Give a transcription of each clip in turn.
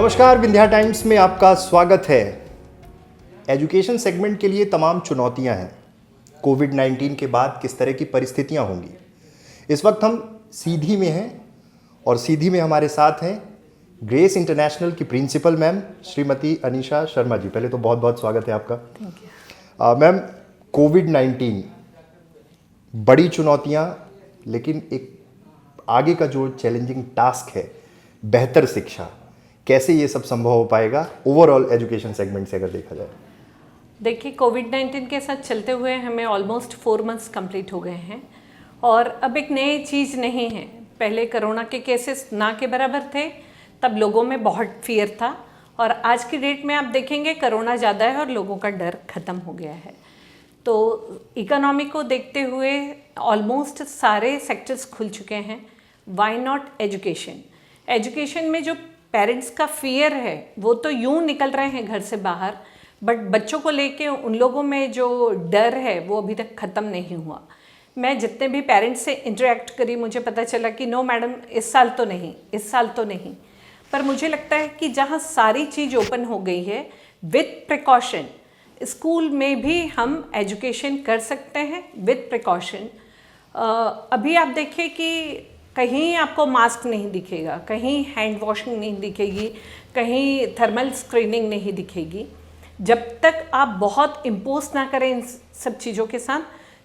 नमस्कार, विंध्या टाइम्स में आपका स्वागत है। एजुकेशन सेगमेंट के लिए तमाम चुनौतियां हैं। कोविड-19 के बाद किस तरह की परिस्थितियां होंगी। इस वक्त हम सीधी में हैं और सीधी में हमारे साथ हैं ग्रेस इंटरनेशनल की प्रिंसिपल मैम श्रीमती अनीशा शर्मा जी। पहले तो बहुत बहुत स्वागत है आपका। मैम, कोविड-19 बड़ी चुनौतियां, लेकिन एक आगे का जो चैलेंजिंग टास्क है बेहतर शिक्षा, कैसे ये सब संभव हो पाएगा ओवरऑल एजुकेशन सेगमेंट से अगर देखा जाए। देखिए, कोविड-19 के साथ चलते हुए हमें ऑलमोस्ट 4 मंथ्स कंप्लीट हो गए हैं और अब एक नई चीज़ नहीं है। पहले कोरोना के केसेस ना के बराबर थे, तब लोगों में बहुत फियर था, और आज की डेट में आप देखेंगे कोरोना ज़्यादा है और लोगों का डर ख़त्म हो गया है। तो इकोनॉमी को देखते हुए ऑलमोस्ट सारे सेक्टर्स खुल चुके हैं। Why not education. एजुकेशन में जो पेरेंट्स का फियर है वो तो यूं निकल रहे हैं घर से बाहर, बट बच्चों को लेके उन लोगों में जो डर है वो अभी तक ख़त्म नहीं हुआ। मैं जितने भी पेरेंट्स से इंटरेक्ट करी, मुझे पता चला कि नो मैडम, इस साल तो नहीं। पर मुझे लगता है कि जहाँ सारी चीज़ ओपन हो गई है, विथ प्रिकॉशन स्कूल में भी हम एजुकेशन कर सकते हैं विथ प्रिकॉशन। अभी आप देखिए कि कहीं आपको मास्क नहीं दिखेगा, कहीं हैंड वॉशिंग नहीं दिखेगी, कहीं थर्मल स्क्रीनिंग नहीं दिखेगी। जब तक आप बहुत इम्पोज ना करें इन सब चीज़ों के साथ,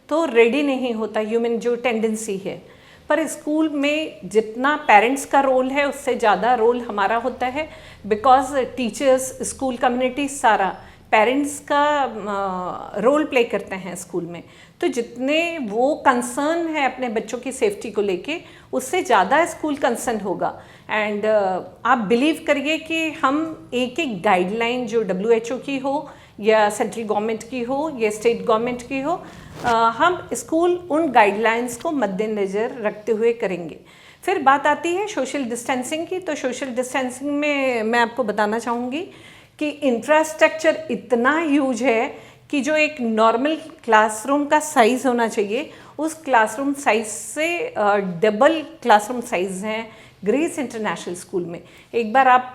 तो रेडी नहीं होता ह्यूमन जो टेंडेंसी है। पर स्कूल में जितना पेरेंट्स का रोल है उससे ज़्यादा रोल हमारा होता है, बिकॉज टीचर्स, स्कूल कम्युनिटी, सारा पेरेंट्स का रोल प्ले करते हैं स्कूल में। तो जितने वो कंसर्न है अपने बच्चों की सेफ्टी को लेके, उससे ज़्यादा स्कूल कंसर्न होगा। एंड आप बिलीव करिए कि हम एक एक गाइडलाइन जो WHO की हो या सेंट्रल गवर्नमेंट की हो या स्टेट गवर्नमेंट की हो, हम स्कूल उन गाइडलाइंस को मद्देनज़र रखते हुए करेंगे। फिर बात आती है सोशल डिस्टेंसिंग की। तो सोशल डिस्टेंसिंग में मैं आपको बताना चाहूँगी कि इंफ्रास्ट्रक्चर इतना ह्यूज है कि जो एक नॉर्मल क्लासरूम का साइज़ होना चाहिए, उस क्लासरूम साइज़ से डबल क्लासरूम साइज़ हैं ग्रेस इंटरनेशनल स्कूल में। एक बार आप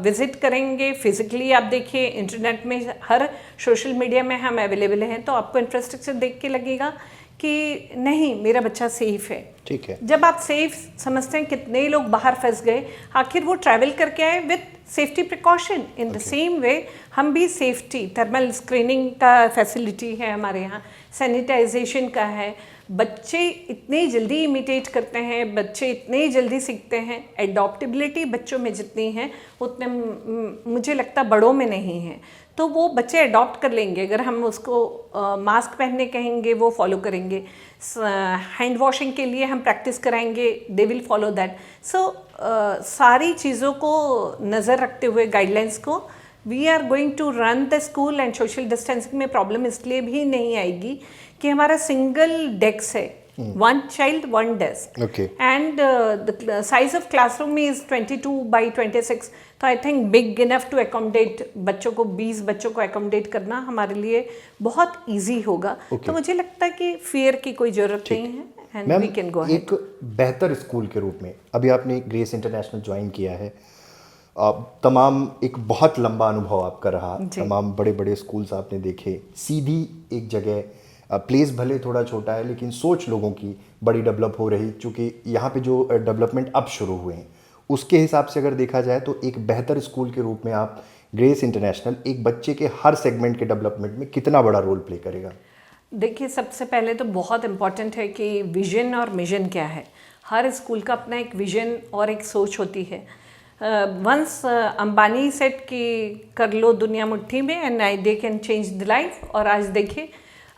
विज़िट करेंगे, फिज़िकली आप देखिए, इंटरनेट में हर सोशल मीडिया में हम अवेलेबल हैं, तो आपको इंफ्रास्ट्रक्चर देख के लगेगा कि नहीं, मेरा बच्चा सेफ है। ठीक है। जब आप सेफ समझते हैं, कितने लोग बाहर फंस गए, आखिर वो ट्रैवल करके आए with safety precaution. In the same way हम भी सेफ्टी, थर्मल स्क्रीनिंग का फैसिलिटी है हमारे यहाँ, सैनिटाइजेशन का है। बच्चे इतने जल्दी इमिटेट करते हैं, बच्चे इतने जल्दी सीखते हैं। एडॉप्टेबिलिटी बच्चों में जितनी है उतने मुझे लगता बड़ों में नहीं है। तो वो बच्चे अडॉप्ट कर लेंगे। अगर हम उसको मास्क पहनने कहेंगे, वो फॉलो करेंगे। हैंड वॉशिंग के लिए हम प्रैक्टिस कराएंगे, they will follow that. So सारी चीज़ों को नज़र रखते हुए, गाइडलाइंस को, we are going to run the school. And social distancing में प्रॉब्लम इसलिए भी नहीं आएगी कि हमारा सिंगल डेस्क है, 1 child 1 desk, and the size of classroom is 22 by 26. तो I think big enough to accommodate बच्चों को, 20 बच्चों को एकोमोडेट करना हमारे लिए बहुत ईजी होगा। तो मुझे लगता है कि फियर की कोई ज़रूरत नहीं है, and we can go ahead. एक बेहतर स्कूल के रूप में अभी आपने ग्रेस इंटरनेशनल ज्वाइन किया है, तमाम एक बहुत लंबा अनुभव आपका रहा, तमाम बड़े बड़े स्कूल्स आपने देखे, सीधी एक जगह, प्लेस भले थोड़ा छोटा है लेकिन सोच लोगों की बड़ी डेवलप हो रही, चूँकि यहाँ पे जो डेवलपमेंट अब शुरू हुए हैं उसके हिसाब से अगर देखा जाए तो एक बेहतर स्कूल के रूप में आप ग्रेस इंटरनेशनल एक बच्चे के हर सेगमेंट के डेवलपमेंट में कितना बड़ा रोल प्ले करेगा। देखिए, सबसे पहले तो बहुत इम्पॉर्टेंट है कि विजन और मिशन क्या है। हर स्कूल का अपना एक विजन और एक सोच होती है। वंस अंबानी सेट कि कर लो दुनिया मुट्ठी में, and I they can change the life, और आज देखिए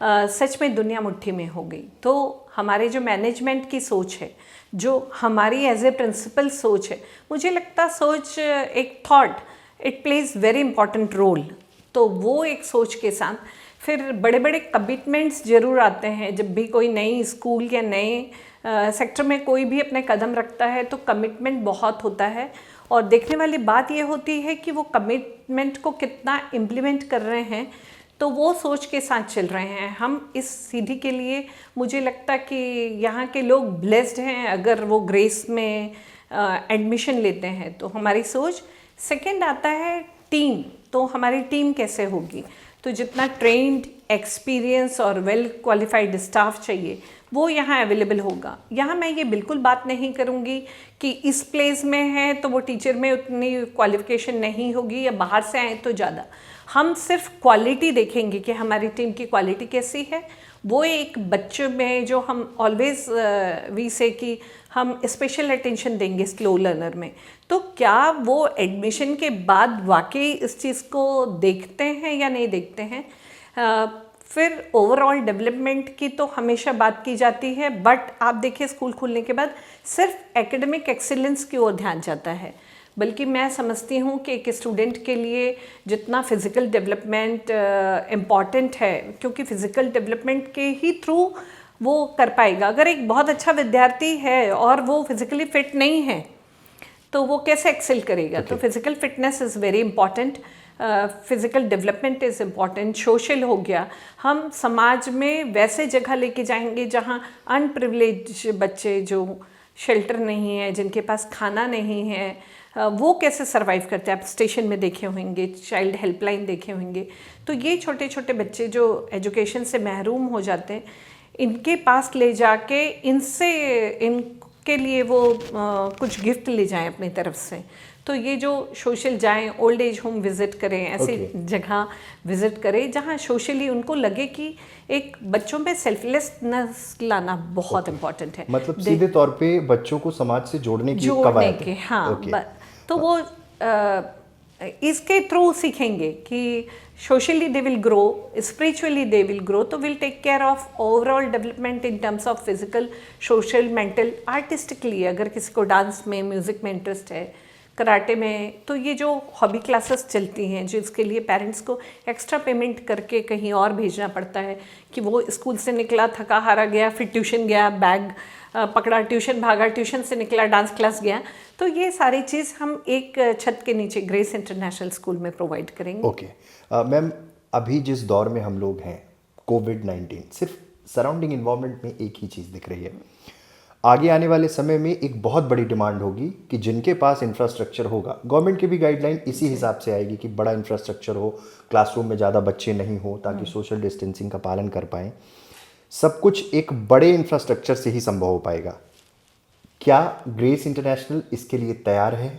सच में दुनिया मुट्ठी में हो गई। तो हमारे जो मैनेजमेंट की सोच है, जो हमारी एज ए प्रिंसिपल सोच है, मुझे लगता सोच एक thought, it plays very important role. तो वो एक सोच के साथ फिर बड़े बड़े कमिटमेंट्स ज़रूर आते हैं। जब भी कोई नई स्कूल या नए सेक्टर में कोई भी अपने कदम रखता है तो कमिटमेंट बहुत होता है, और देखने वाली बात ये होती है कि वो कमिटमेंट को कितना इम्प्लीमेंट कर रहे हैं। तो वो सोच के साथ चल रहे हैं। हम इस सीधी के लिए, मुझे लगता कि यहाँ के लोग ब्लेस्ड हैं अगर वो ग्रेस में एडमिशन लेते हैं। तो हमारी सोच सेकंड आता है टीम, तो हमारी टीम कैसे होगी। तो जितना ट्रेंड, एक्सपीरियंस और वेल क्वालिफाइड स्टाफ चाहिए वो यहाँ अवेलेबल होगा। यहाँ मैं ये बिल्कुल बात नहीं करूँगी कि इस प्लेस में है तो वो टीचर में उतनी क्वालिफिकेशन नहीं होगी या बाहर से आए तो ज़्यादा। हम सिर्फ क्वालिटी देखेंगे कि हमारी टीम की क्वालिटी कैसी है। वो एक बच्चों में जो हम ऑलवेज वी से कि हम स्पेशल अटेंशन देंगे स्लो लर्नर में, तो क्या वो एडमिशन के बाद वाकई इस चीज़ को देखते हैं या नहीं देखते हैं। फिर ओवरऑल डेवलपमेंट की तो हमेशा बात की जाती है, बट आप देखिए स्कूल खुलने के बाद सिर्फ एकेडमिक एक्सीलेंस की ओर ध्यान जाता है, बल्कि मैं समझती हूँ कि एक स्टूडेंट के लिए जितना फिज़िकल डेवलपमेंट इम्पॉर्टेंट है, क्योंकि फिज़िकल डेवलपमेंट के ही थ्रू वो कर पाएगा। अगर एक बहुत अच्छा विद्यार्थी है और वो फिज़िकली फिट नहीं है तो वो कैसे एक्सेल करेगा। तो physical fitness is very important, physical development is important. Social हो गया, हम समाज में वैसे जगह लेके जाएंगे जहाँ अनप्रिविलेज बच्चे जो शेल्टर नहीं है, जिनके पास खाना नहीं है, वो कैसे सरवाइव करते हैं। आप स्टेशन में देखे होंगे, चाइल्ड हेल्पलाइन देखे होंगे। तो ये छोटे छोटे बच्चे जो एजुकेशन से महरूम हो जाते हैं, इनके पास ले जाके इनके लिए वो कुछ गिफ्ट ले जाएं अपनी तरफ से। तो ये जो सोशल जाएं, ओल्ड एज होम विज़िट करें, ऐसी जगह विज़िट करें जहाँ सोशली उनको लगे कि एक बच्चों में सेल्फलेसनेस लाना बहुत इम्पॉर्टेंट है। मतलब सीधे तौर पे बच्चों को समाज से जोड़ने की कवायद है। हाँ, तो वो इसके थ्रू सीखेंगे कि socially they will grow, spiritually they will grow, तो will take care of overall development in terms of physical, social, mental, artistically. अगर किसी को डांस में, म्यूज़िक में इंटरेस्ट है, कराटे में, तो ये जो हॉबी क्लासेस चलती हैं जिसके लिए पेरेंट्स को एक्स्ट्रा पेमेंट करके कहीं और भेजना पड़ता है कि वो स्कूल से निकला थका हारा गया, फिर ट्यूशन गया, बैग पकड़ा, ट्यूशन भागा, ट्यूशन से निकला, डांस क्लास गया। तो ये सारी चीज़ हम एक छत के नीचे ग्रेस इंटरनेशनल स्कूल में प्रोवाइड करेंगे। ओके मैम, अभी जिस दौर में हम लोग हैं, कोविड-19, सिर्फ सराउंडिंग इन्वायरमेंट में एक ही चीज़ दिख रही है। आगे आने वाले समय में एक बहुत बड़ी डिमांड होगी कि जिनके पास इंफ्रास्ट्रक्चर होगा, गवर्नमेंट की भी गाइडलाइन इसी हिसाब से आएगी कि बड़ा इंफ्रास्ट्रक्चर हो, क्लासरूम में ज़्यादा बच्चे नहीं हो ताकि सोशल डिस्टेंसिंग का पालन कर पाएँ। सब कुछ एक बड़े इंफ्रास्ट्रक्चर से ही संभव हो पाएगा। क्या ग्रेस इंटरनेशनल इसके लिए तैयार है?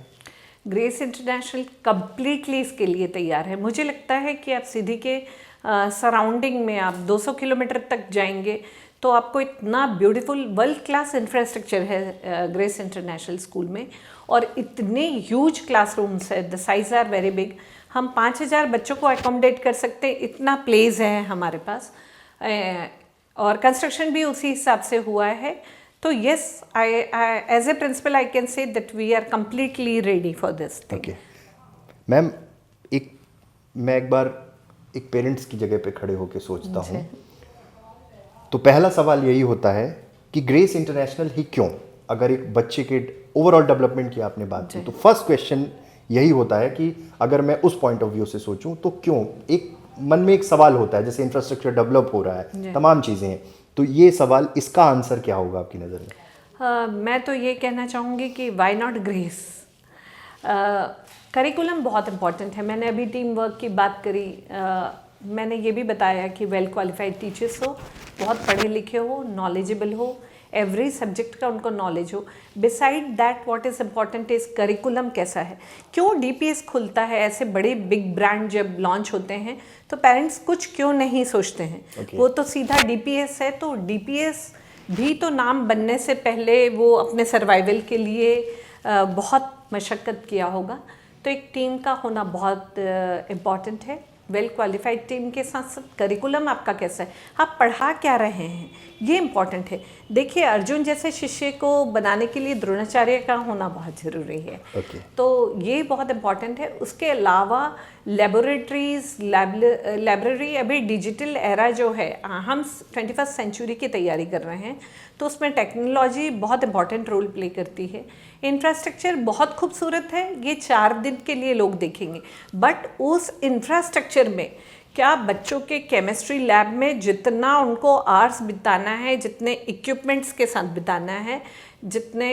ग्रेस इंटरनेशनल कम्प्लीटली इसके लिए तैयार है। मुझे लगता है कि आप सीधी के सराउंडिंग में आप 200 किलोमीटर तक जाएंगे तो आपको इतना ब्यूटीफुल वर्ल्ड क्लास इंफ्रास्ट्रक्चर है ग्रेस इंटरनेशनल स्कूल में, और इतने ह्यूज क्लासरूम्स है, the size are very big. हम 5000 बच्चों को एकोमोडेट कर सकते हैं, इतना प्लेस है हमारे पास, और कंस्ट्रक्शन भी उसी हिसाब से हुआ है। तो yes, as a principal I can say that we are completely ready for this thing. Ma'am, मैं एक बार एक पेरेंट्स की जगह पे खड़े होकर सोचता हूँ, तो पहला सवाल यही होता है कि ग्रेस इंटरनेशनल ही क्यों? अगर एक बच्चे के ओवरऑल डेवलपमेंट की आपने बात की, तो फर्स्ट क्वेश्चन यही होता है कि अगर मैं उस पॉइंट ऑफ व्यू से सोचूं तो क्यों? एक मन में एक सवाल होता है, जैसे इंफ्रास्ट्रक्चर डेवलप हो रहा है, तमाम चीज़ें हैं, तो ये सवाल, इसका आंसर क्या होगा आपकी नज़र में? मैं तो ये कहना चाहूँगी कि वाई नॉट ग्रेस। करिकुलम बहुत इम्पॉर्टेंट है। मैंने अभी टीम वर्क की बात करी, मैंने ये भी बताया कि वेल क्वालिफाइड टीचर्स हो, बहुत पढ़े लिखे हो, नॉलेजेबल हो, एवरी सब्जेक्ट का उनको नॉलेज हो। Beside that what is important is curriculum कैसा है। क्यों डीपीएस खुलता है, ऐसे बड़े बिग ब्रांड जब लॉन्च होते हैं तो पेरेंट्स कुछ क्यों नहीं सोचते हैं। वो तो सीधा डीपीएस है, तो डीपीएस भी तो नाम बनने से पहले वो अपने सर्वाइवल के लिए बहुत मशक्क़त किया होगा। तो एक टीम का होना बहुत इम्पॉर्टेंट है। वेल क्वालिफाइड टीम के साथ साथ करिकुलम आपका कैसा है, आप पढ़ा क्या रहे हैं, ये इम्पॉर्टेंट है। देखिए, अर्जुन जैसे शिष्य को बनाने के लिए द्रोणाचार्य का होना बहुत ज़रूरी है। तो ये बहुत इम्पॉर्टेंट है। उसके अलावा लेबोरेटरीज, लाइब्रेरी, अभी डिजिटल एरा जो है, हम 21st सेंचुरी की तैयारी कर रहे हैं, तो उसमें टेक्नोलॉजी बहुत इंपॉर्टेंट रोल प्ले करती है। इंफ्रास्ट्रक्चर बहुत खूबसूरत है, ये 4 दिन के लिए लोग देखेंगे, बट उस इंफ्रास्ट्रक्चर में क्या बच्चों के केमिस्ट्री लैब में जितना उनको आवर्स बिताना है, जितने इक्विपमेंट्स के साथ बिताना है, जितने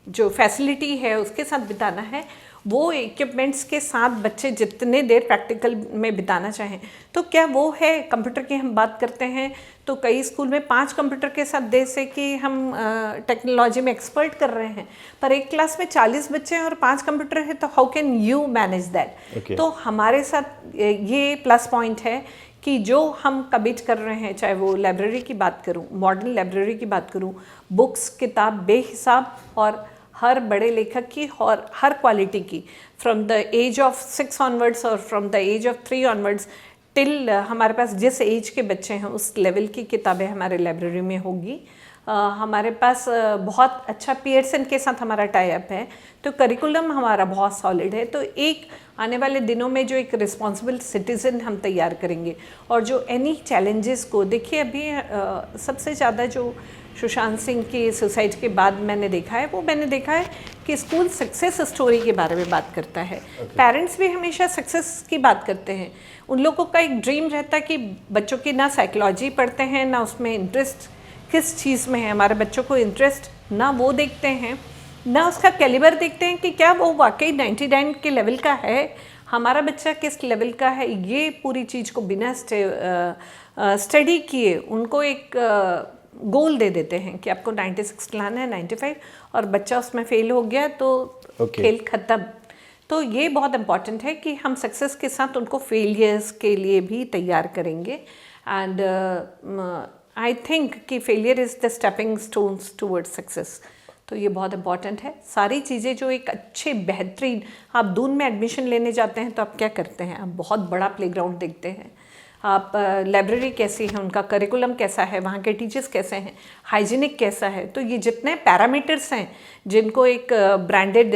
जो फैसिलिटी है उसके साथ बिताना है, वो इक्विपमेंट्स के साथ बच्चे जितने देर प्रैक्टिकल में बिताना चाहें, तो क्या वो है। कंप्यूटर की हम बात करते हैं तो कई स्कूल में 5 कंप्यूटर के साथ जैसे कि हम टेक्नोलॉजी में एक्सपर्ट कर रहे हैं, पर एक क्लास में 40 बच्चे हैं और 5 कंप्यूटर है, तो how can you manage that. तो हमारे साथ ये प्लस पॉइंट है कि जो हम कमिट कर रहे हैं, चाहे वो लाइब्रेरी की बात करूं, मॉडर्न लाइब्रेरी की बात करूं, बुक्स किताब बेहिसाब और हर बड़े लेखक की और हर क्वालिटी की, from the age of 6 onwards और from the age of 3 onwards till हमारे पास जिस एज के बच्चे हैं उस लेवल की किताबें हमारे लाइब्रेरी में होगी। हमारे पास बहुत अच्छा पियर्सन के साथ हमारा टाई अप है, तो करिकुलम हमारा बहुत सॉलिड है। तो एक आने वाले दिनों में जो एक रिस्पॉन्सिबल सिटीज़न हम तैयार करेंगे, और जो एनी चैलेंजेस को देखिए, अभी सबसे ज़्यादा जो सुशांत सिंह की सुसाइड के बाद मैंने देखा है कि स्कूल सक्सेस स्टोरी के बारे में बात करता है। पेरेंट्स भी हमेशा सक्सेस की बात करते हैं। उन लोगों का एक ड्रीम रहता है कि बच्चों की ना साइकोलॉजी पढ़ते हैं, ना उसमें इंटरेस्ट किस चीज़ में है, हमारे बच्चों को इंटरेस्ट ना वो देखते हैं, ना उसका कैलिबर देखते हैं कि क्या वो वाकई 99 के लेवल का है, हमारा बच्चा किस लेवल का है। ये पूरी चीज़ को बिना स्टडी किए उनको एक गोल दे देते हैं कि आपको 96 लाना है, 95, और बच्चा उसमें फेल हो गया तो खेल खत्म। तो ये बहुत इम्पॉर्टेंट है कि हम सक्सेस के साथ उनको फेलियर्स के लिए भी तैयार करेंगे। एंड आई थिंक कि failure is the stepping stones towards success. तो ये बहुत इंपॉर्टेंट है। सारी चीज़ें जो एक अच्छे बेहतरीन, आप दून में एडमिशन लेने जाते हैं तो आप क्या करते हैं, आप बहुत बड़ा प्लेग्राउंड देखते हैं, आप लाइब्रेरी कैसी है, उनका करिकुलम कैसा है, वहाँ के टीचर्स कैसे हैं, हाइजीनिक कैसा है। तो ये जितने पैरामीटर्स हैं जिनको एक ब्रांडेड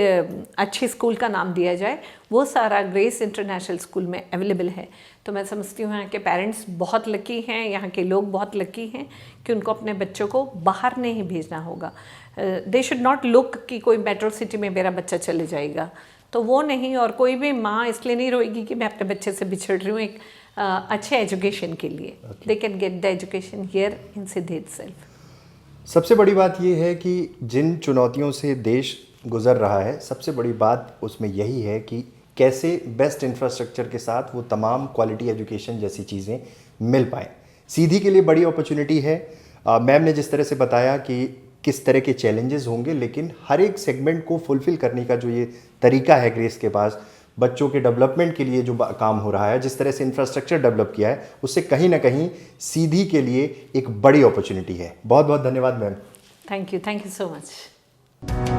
अच्छी स्कूल का नाम दिया जाए, वो सारा ग्रेस इंटरनेशनल स्कूल में अवेलेबल है। तो मैं समझती हूँ यहाँ के पेरेंट्स बहुत लकी हैं, यहाँ के लोग बहुत लकी हैं कि उनको अपने बच्चों को बाहर नहीं भेजना होगा। दे शुड नॉट लुक कि कोई मेट्रो सिटी में मेरा बच्चा चले जाएगा, तो वो नहीं। और कोई भी माँ इसलिए नहीं रोएगी कि मैं अपने बच्चे से बिछड़ रही हूँ एक अच्छे एजुकेशन के लिए। They can get the education here in Siddhi itself. सबसे बड़ी बात यह है कि जिन चुनौतियों से देश गुजर रहा है, सबसे बड़ी बात उसमें यही है कि कैसे बेस्ट इंफ्रास्ट्रक्चर के साथ वो तमाम क्वालिटी एजुकेशन जैसी चीज़ें मिल पाएँ। सीधी के लिए बड़ी अपॉर्चुनिटी है। मैम ने जिस तरह से बताया कि किस तरह के चैलेंजेस होंगे, लेकिन हर एक सेगमेंट को फुलफ़िल करने का जो ये तरीका है ग्रेस के पास, बच्चों के डेवलपमेंट के लिए जो काम हो रहा है, जिस तरह से इंफ्रास्ट्रक्चर डेवलप किया है, उससे कहीं ना कहीं सीधी के लिए एक बड़ी अपॉर्चुनिटी है। बहुत बहुत धन्यवाद ma'am. Thank you so much.